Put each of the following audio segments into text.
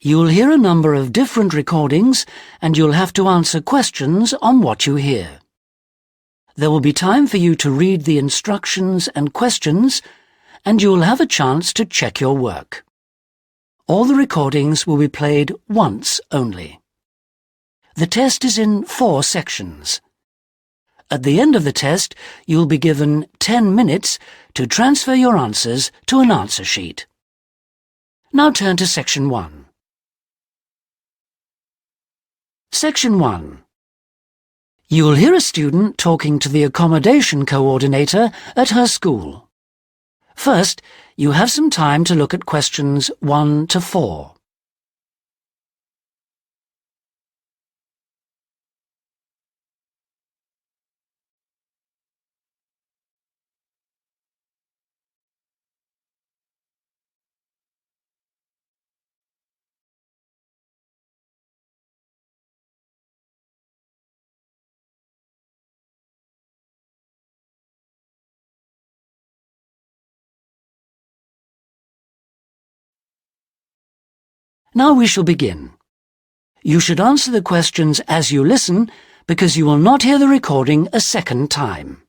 You'll hear a number of different recordings and you'll have to answer questions on what you hear. There will be time for you to read the instructions and questions, and you'll have a chance to check your work. All the recordings will be played once only. The test is in 4 sections. At the end of the test, you'll be given 10 minutes to transfer your answers to an answer sheet. Now turn to Section 1. Section 1. You'll hear a student talking to the accommodation coordinator at her school. First, you have some time to look at questions 1 to 4. Now we shall begin. You should answer the questions as you listen, because you will not hear the recording a second time.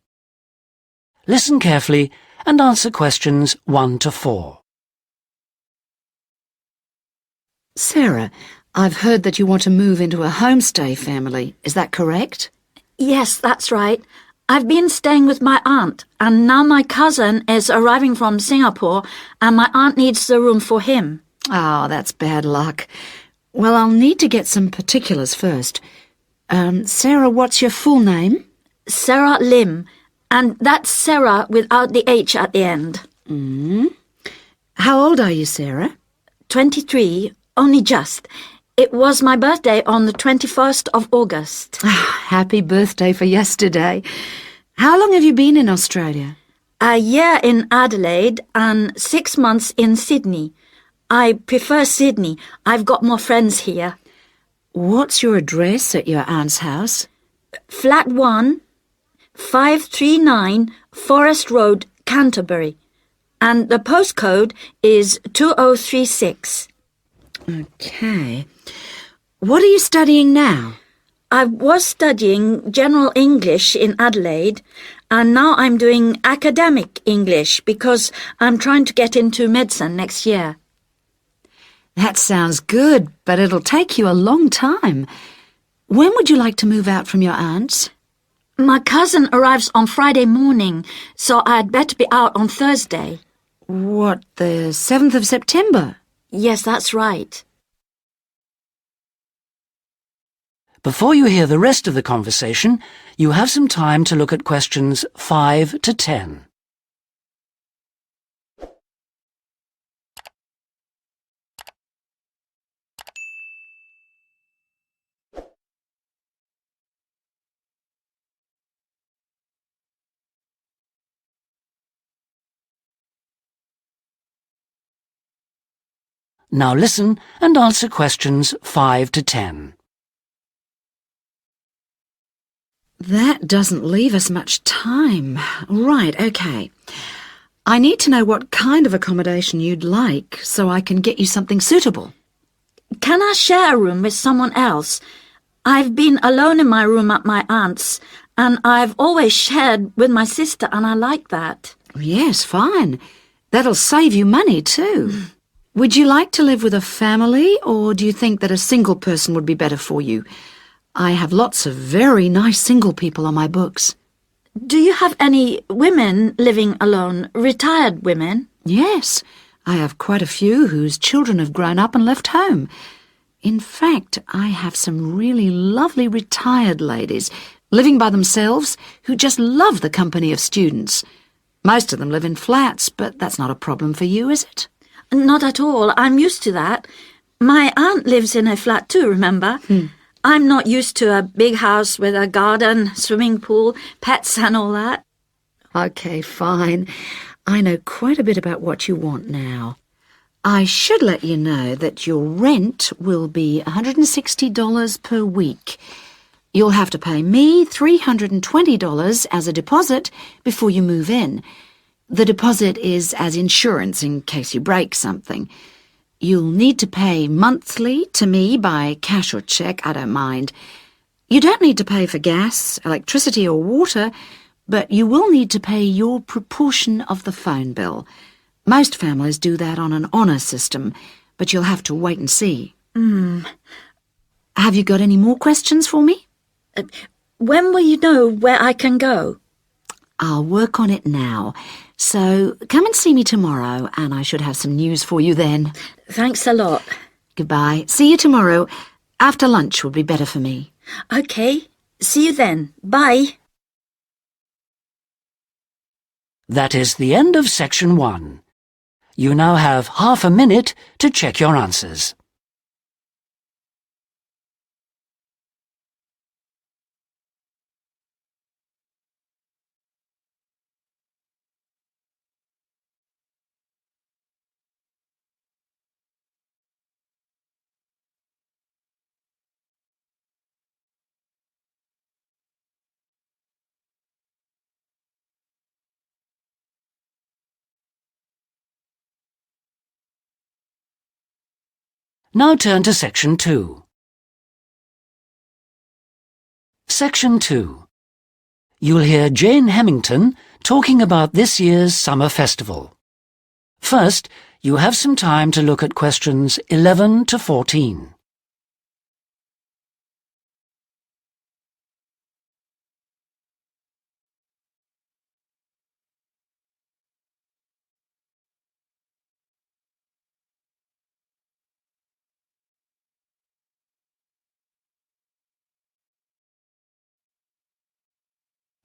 Listen carefully and answer questions 1 to 4. Sarah, I've heard that you want to move into a homestay family. Is that correct? Yes, that's right. I've been staying with my aunt, and now my cousin is arriving from Singapore, and my aunt needs the room for him. Oh, that's bad luck. Well, I'll need to get some particulars first. Sarah, what's your full name? Sarah Lim, and that's Sarah without the H at the end. How old are you, Sarah? 23, only just. It was my birthday on the 21st of August. Happy birthday for yesterday. How long have you been in Australia? A year in Adelaide and 6 months in Sydney. I prefer Sydney. I've got more friends here. What's your address at your aunt's house? Flat 1, 539 Forest Road, Canterbury. And the postcode is 2036. Okay. What are you studying now? I was studying General English in Adelaide, and now I'm doing Academic English because I'm trying to get into medicine next year. That sounds good, but it'll take you a long time. When would you like to move out from your aunt's? My cousin arrives on Friday morning, so I'd better be out on Thursday. What, the 7th of September? Yes, that's right. Before you hear the rest of the conversation, you have some time to look at questions 5 to 10. Now listen and answer questions 5 to 10. That doesn't leave us much time. Right, okay. I need to know what kind of accommodation you'd like so I can get you something suitable. Can I share a room with someone else? I've been alone in my room at my aunt's, and I've always shared with my sister, and I like that. Yes, fine. That'll save you money too. Would you like to live with a family, or do you think that a single person would be better for you? I have lots of very nice single people on my books. Do you have any women living alone, retired women? Yes, I have quite a few whose children have grown up and left home. In fact, I have some really lovely retired ladies living by themselves who just love the company of students. Most of them live in flats, but that's not a problem for you, is it? Not at all. I'm used to that. My aunt lives in a flat too, remember? I'm not used to a big house with a garden, swimming pool, pets and all that. Okay, fine. I know quite a bit about what you want now. I should let you know that your rent will be $160 per week. You'll have to pay me $320 as a deposit before you move in. The deposit is as insurance in case you break something. You'll need to pay monthly to me by cash or cheque, I don't mind. You don't need to pay for gas, electricity or water, but you will need to pay your proportion of the phone bill. Most families do that on an honour system, but you'll have to wait and see. Have you got any more questions for me? When will you know where I can go? I'll work on it now. So come and see me tomorrow, and I should have some news for you then. Thanks a lot. Goodbye. See you tomorrow. After lunch would be better for me. Okay. See you then. Bye. That is the end of Section 1. You now have half a minute to check your answers. Now turn to Section 2. Section 2. You'll hear Jane Hemington talking about this year's summer festival. First, you have some time to look at questions 11 to 14.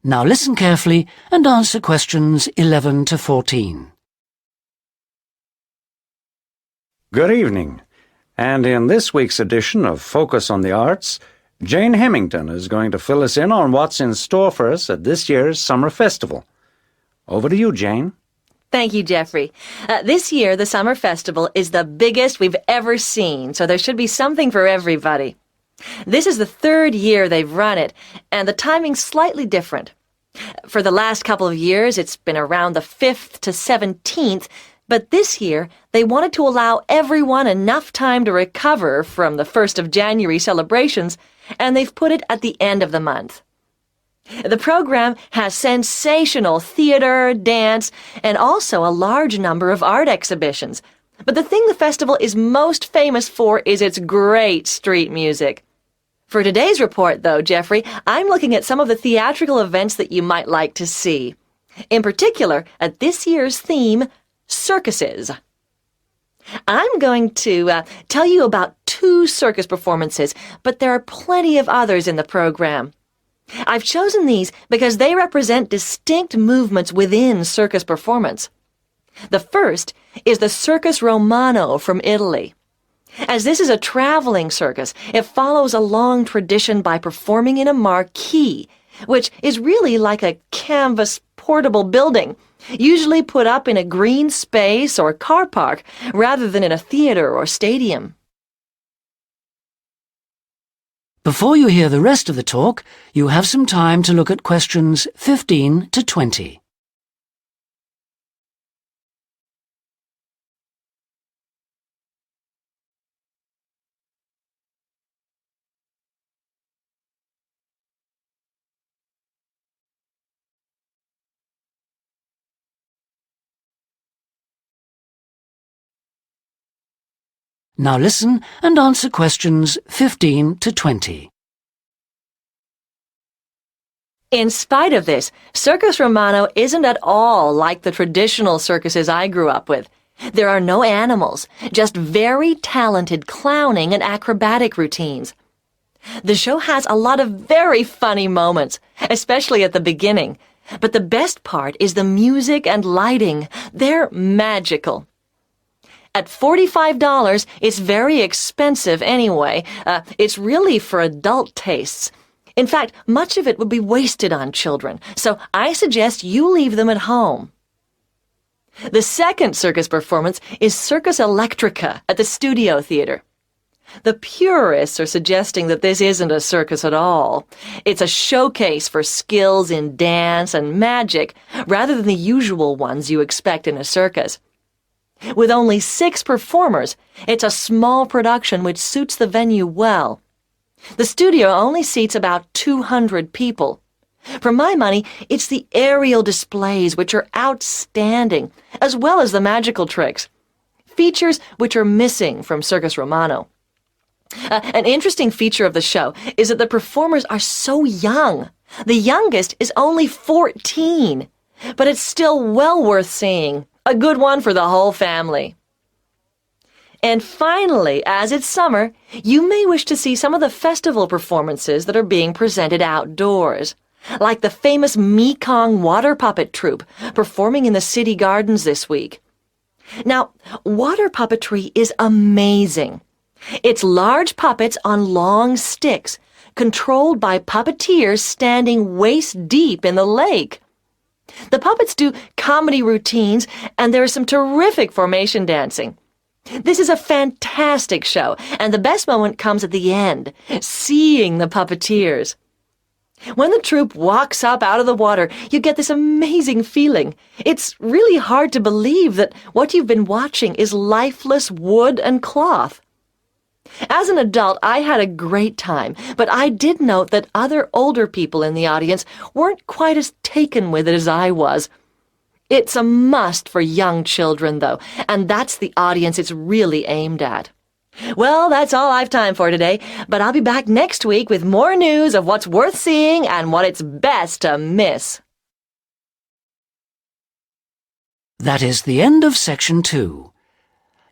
Now listen carefully and answer questions 11 to 14. Good evening, and in this week's edition of Focus on the Arts, Jane Hemington is going to fill us in on what's in store for us at this year's Summer Festival. Over to you, Jane. Thank you, Jeffrey. This year, the Summer Festival is the biggest we've ever seen, so there should be something for everybody. This is the third year they've run it, and the timing's slightly different. For the last couple of years, it's been around the 5th to 17th, but this year, they wanted to allow everyone enough time to recover from the 1st of January celebrations, and they've put it at the end of the month. The program has sensational theater, dance, and also a large number of art exhibitions. But the thing the festival is most famous for is its great street music. For today's report, though, Jeffrey, I'm looking at some of the theatrical events that you might like to see. In particular, at this year's theme, circuses. I'm going to tell you about 2 circus performances, but there are plenty of others in the program. I've chosen these because they represent distinct movements within circus performance. The first is the Circus Romano from Italy. As this is a traveling circus, it follows a long tradition by performing in a marquee, which is really like a canvas portable building, usually put up in a green space or car park rather than in a theater or stadium. Before you hear the rest of the talk, you have some time to look at questions 15 to 20. Now listen and answer questions 15 to 20. In spite of this, Circus Romano isn't at all like the traditional circuses I grew up with. There are no animals, just very talented clowning and acrobatic routines. The show has a lot of very funny moments, especially at the beginning. But the best part is the music and lighting. They're magical. At $45, it's very expensive anyway. It's really for adult tastes. In fact, much of it would be wasted on children, so I suggest you leave them at home. The second circus performance is Circus Electrica at the Studio Theater. The purists are suggesting that this isn't a circus at all. It's a showcase for skills in dance and magic, rather than the usual ones you expect in a circus. With only 6 performers, it's a small production which suits the venue well. The studio only seats about 200 people. For my money, it's the aerial displays which are outstanding, as well as the magical tricks, features which are missing from Circus Romano. An interesting feature of the show is that the performers are so young. The youngest is only 14, but it's still well worth seeing. A good one for the whole family. And finally, as it's summer, you may wish to see some of the festival performances that are being presented outdoors, like the famous Mekong water puppet troupe performing in the city gardens this week. Now, water puppetry is amazing. It's large puppets on long sticks, controlled by puppeteers standing waist deep in the lake. The puppets do comedy routines, and there is some terrific formation dancing. This is a fantastic show, and the best moment comes at the end, seeing the puppeteers. When the troupe walks up out of the water, you get this amazing feeling. It's really hard to believe that what you've been watching is lifeless wood and cloth. As an adult, I had a great time, but I did note that other older people in the audience weren't quite as taken with it as I was. It's a must for young children, though, and that's the audience it's really aimed at. Well, that's all I've time for today, but I'll be back next week with more news of what's worth seeing and what it's best to miss. That is the end of Section 2.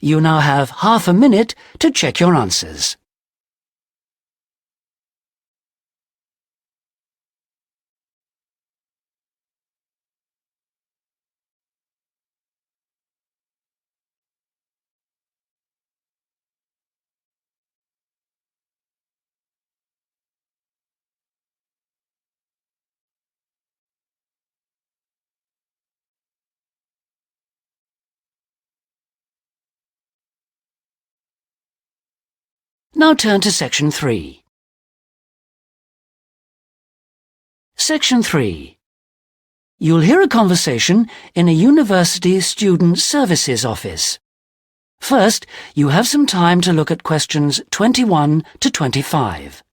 You now have half a minute to check your answers. Now turn to Section 3. Section 3. You'll hear a conversation in a university student services office. First, you have some time to look at questions 21 to 25.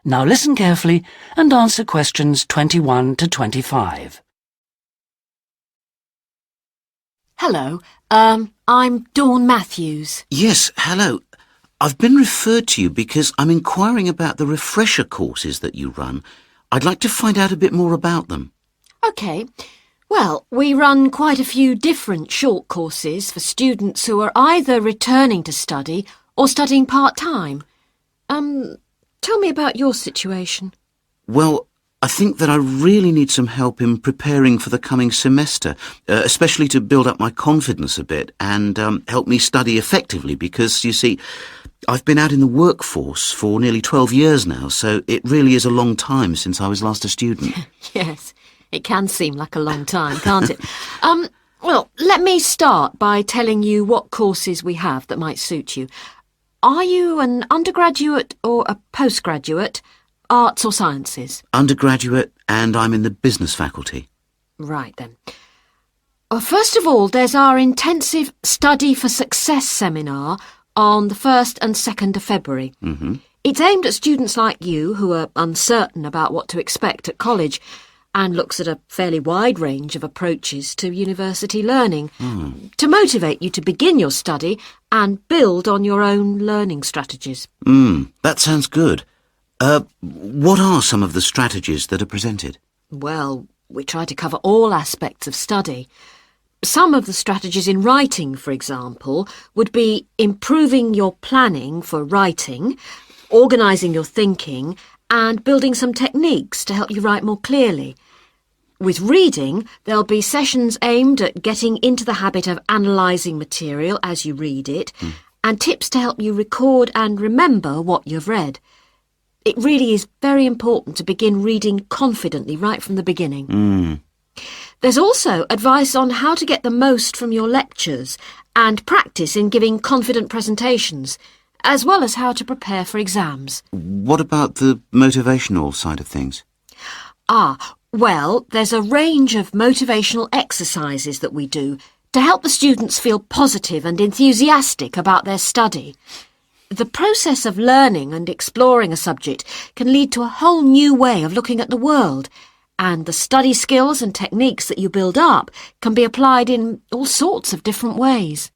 Now listen carefully and answer questions 21 to 25. Hello, I'm Dawn Matthews. Yes, hello. I've been referred to you because I'm inquiring about the refresher courses that you run. I'd like to find out a bit more about them. OK. Well, we run quite a few different short courses for students who are either returning to study or studying part-time. Tell me about your situation. Well, I think that I really need some help in preparing for the coming semester, especially to build up my confidence a bit and help me study effectively because, you see, I've been out in the workforce for nearly 12 years now, so it really is a long time since I was last a student. Yes, it can seem like a long time, can't it? Well, let me start by telling you what courses we have that might suit you. Are you an undergraduate or a postgraduate, arts or sciences? Undergraduate, and I'm in the business faculty. Right then. Well, first of all, there's our intensive Study for Success seminar on the 1st and 2nd of February. Mm-hmm. It's aimed at students like you who are uncertain about what to expect at college and looks at a fairly wide range of approaches to university learning to motivate you to begin your study and build on your own learning strategies. That sounds good. What are some of the strategies that are presented? Well, we try to cover all aspects of study. Some of the strategies in writing, for example, would be improving your planning for writing, organising your thinking, and building some techniques to help you write more clearly. With reading, there'll be sessions aimed at getting into the habit of analysing material as you read it, and tips to help you record and remember what you've read. It really is very important to begin reading confidently right from the beginning. There's also advice on how to get the most from your lectures and practice in giving confident presentations, as well as how to prepare for exams. What about the motivational side of things? Well, there's a range of motivational exercises that we do to help the students feel positive and enthusiastic about their study. The process of learning and exploring a subject can lead to a whole new way of looking at the world, and the study skills and techniques that you build up can be applied in all sorts of different ways.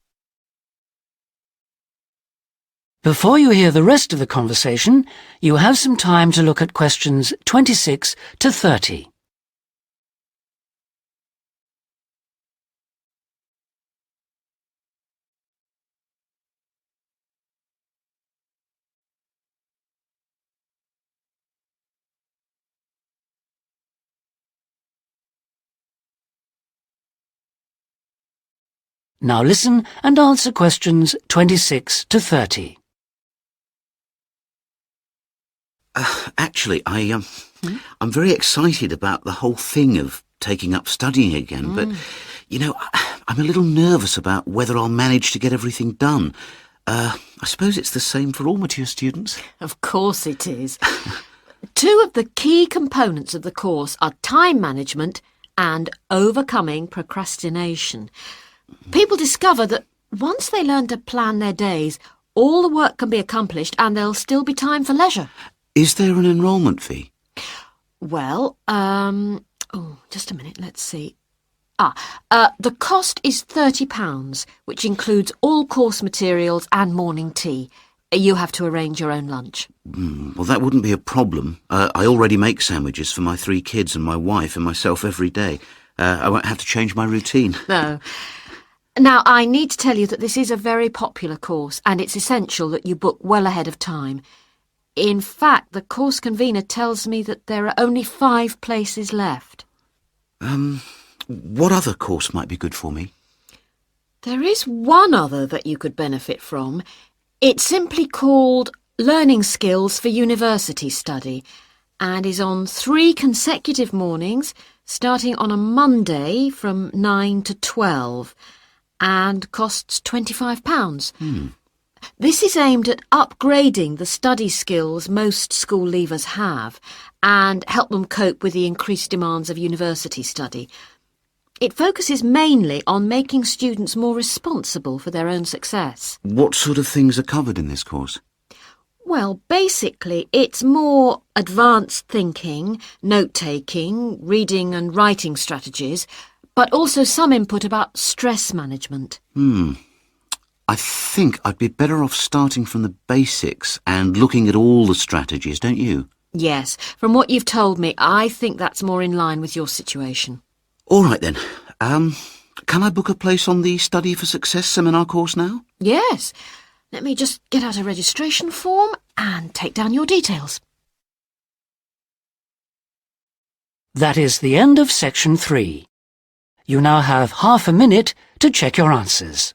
Before you hear the rest of the conversation, you have some time to look at questions 26 to 30. Now listen and answer questions 26 to 30. Actually, I'm very excited about the whole thing of taking up studying again, but, I'm a little nervous about whether I'll manage to get everything done. I suppose it's the same for all mature students. Of course it is. Two of the key components of the course are time management and overcoming procrastination. People discover that once they learn to plan their days, all the work can be accomplished and there'll still be time for leisure. Is there an enrolment fee? Well, just a minute, let's see. The cost is £30, which includes all course materials and morning tea. You have to arrange your own lunch. Well, that wouldn't be a problem. I already make sandwiches for my 3 kids and my wife and myself every day. I won't have to change my routine. No. Now, I need to tell you that this is a very popular course, and it's essential that you book well ahead of time. In fact, the course convener tells me that there are only 5 places left. What other course might be good for me? There is one other that you could benefit from. It's simply called Learning Skills for University Study and is on 3 consecutive mornings, starting on a Monday from 9 to 12, and costs £25. This is aimed at upgrading the study skills most school leavers have and help them cope with the increased demands of university study. It focuses mainly on making students more responsible for their own success. What sort of things are covered in this course? Well, basically, it's more advanced thinking, note-taking, reading and writing strategies, but also some input about stress management. I think I'd be better off starting from the basics and looking at all the strategies, don't you? Yes, from what you've told me, I think that's more in line with your situation. All right then. Can I book a place on the Study for Success seminar course now? Yes. Let me just get out a registration form and take down your details. That is the end of section 3. You now have half a minute to check your answers.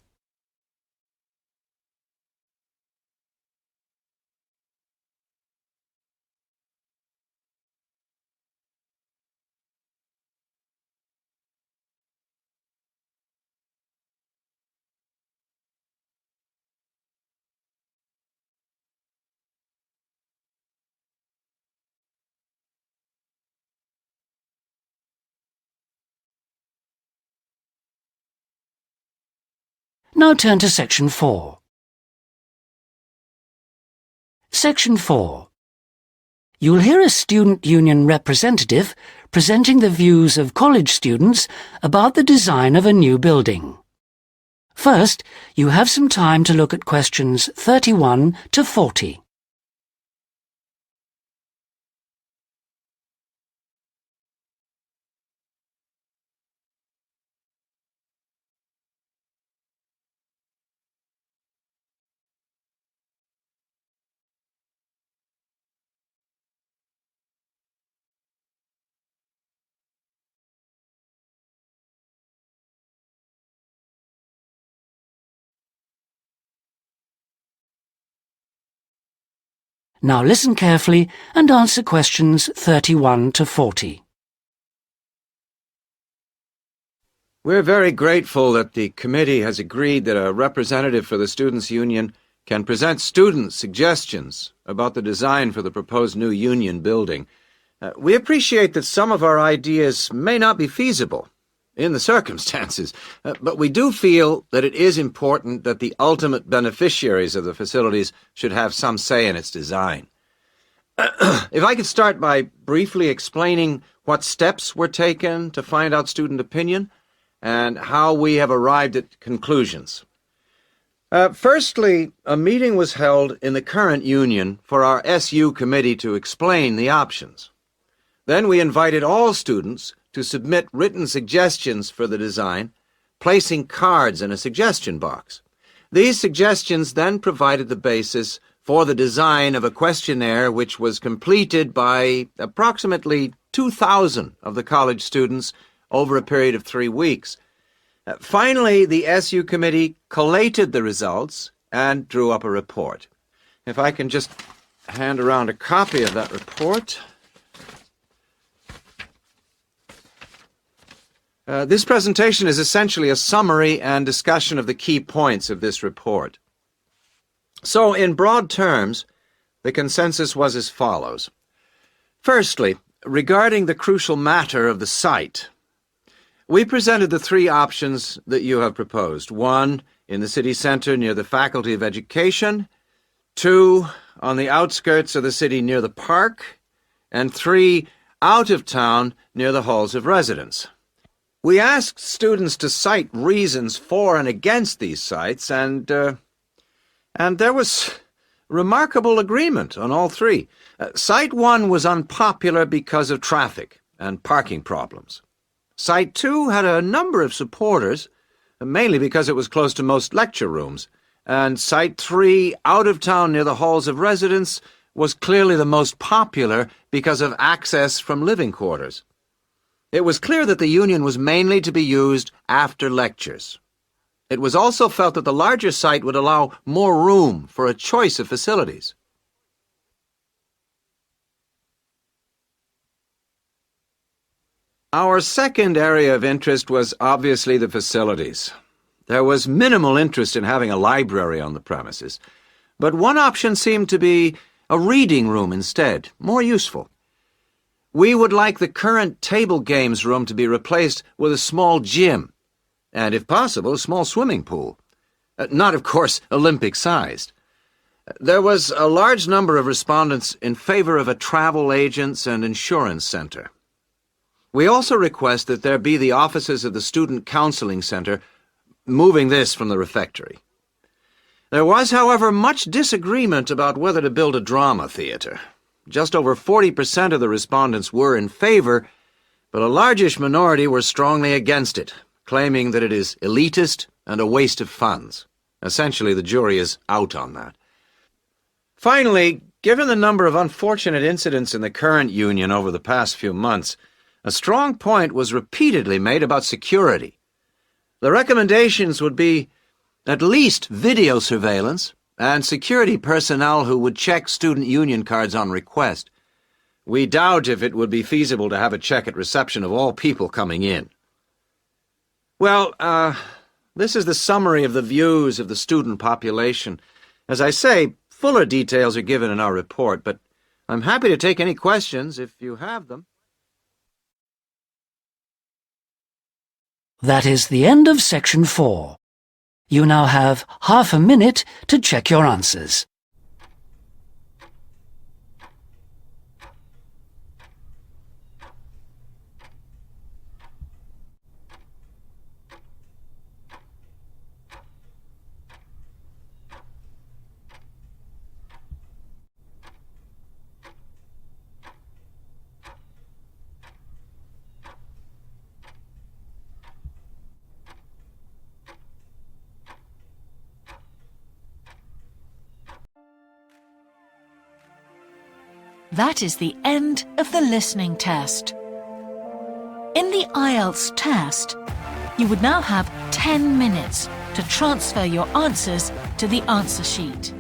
Now turn to Section 4. Section 4. You'll hear a student union representative presenting the views of college students about the design of a new building. First, you have some time to look at questions 31 to 40. Now listen carefully and answer questions 31 to 40. We're very grateful that the committee has agreed that a representative for the Students' Union can present student suggestions about the design for the proposed new union building. We appreciate that some of our ideas may not be feasible in the circumstances, but we do feel that it is important that the ultimate beneficiaries of the facilities should have some say in its design. If I could start by briefly explaining what steps were taken to find out student opinion and how we have arrived at conclusions. Firstly, a meeting was held in the current union for our SU committee to explain the options. Then we invited all students to submit written suggestions for the design, placing cards in a suggestion box. These suggestions then provided the basis for the design of a questionnaire which was completed by approximately 2,000 of the college students over a period of 3 weeks. Finally, the SU committee collated the results and drew up a report. If I can just hand around a copy of that report. This presentation is essentially a summary and discussion of the key points of this report. So, in broad terms, the consensus was as follows. Firstly, regarding the crucial matter of the site, we presented the 3 options that you have proposed. 1, in the city center near the Faculty of Education. 2, on the outskirts of the city near the park. And 3, out of town near the halls of residence. We asked students to cite reasons for and against these sites, and there was remarkable agreement on all 3. Site 1 was unpopular because of traffic and parking problems. Site 2 had a number of supporters, mainly because it was close to most lecture rooms, and Site 3, out of town near the halls of residence, was clearly the most popular because of access from living quarters. It was clear that the union was mainly to be used after lectures. It was also felt that the larger site would allow more room for a choice of facilities. Our second area of interest was obviously the facilities. There was minimal interest in having a library on the premises, but one option seemed to be a reading room instead, more useful. We would like the current table games room to be replaced with a small gym, and if possible, a small swimming pool. Not, of course, Olympic-sized. There was a large number of respondents in favor of a travel agents and insurance center. We also request that there be the offices of the Student Counseling Center, moving this from the refectory. There was, however, much disagreement about whether to build a drama theater. Just over 40% of the respondents were in favor, but a largish minority were strongly against it, claiming that it is elitist and a waste of funds. Essentially, the jury is out on that. Finally, given the number of unfortunate incidents in the current union over the past few months, a strong point was repeatedly made about security. The recommendations would be at least video surveillance and security personnel who would check student union cards on request. We doubt if it would be feasible to have a check at reception of all people coming in. Well, this is the summary of the views of the student population. As I say, fuller details are given in our report, but I'm happy to take any questions if you have them. That is the end of section 4. You now have half a minute to check your answers. That is the end of the listening test. In the IELTS test, you would now have 10 minutes to transfer your answers to the answer sheet.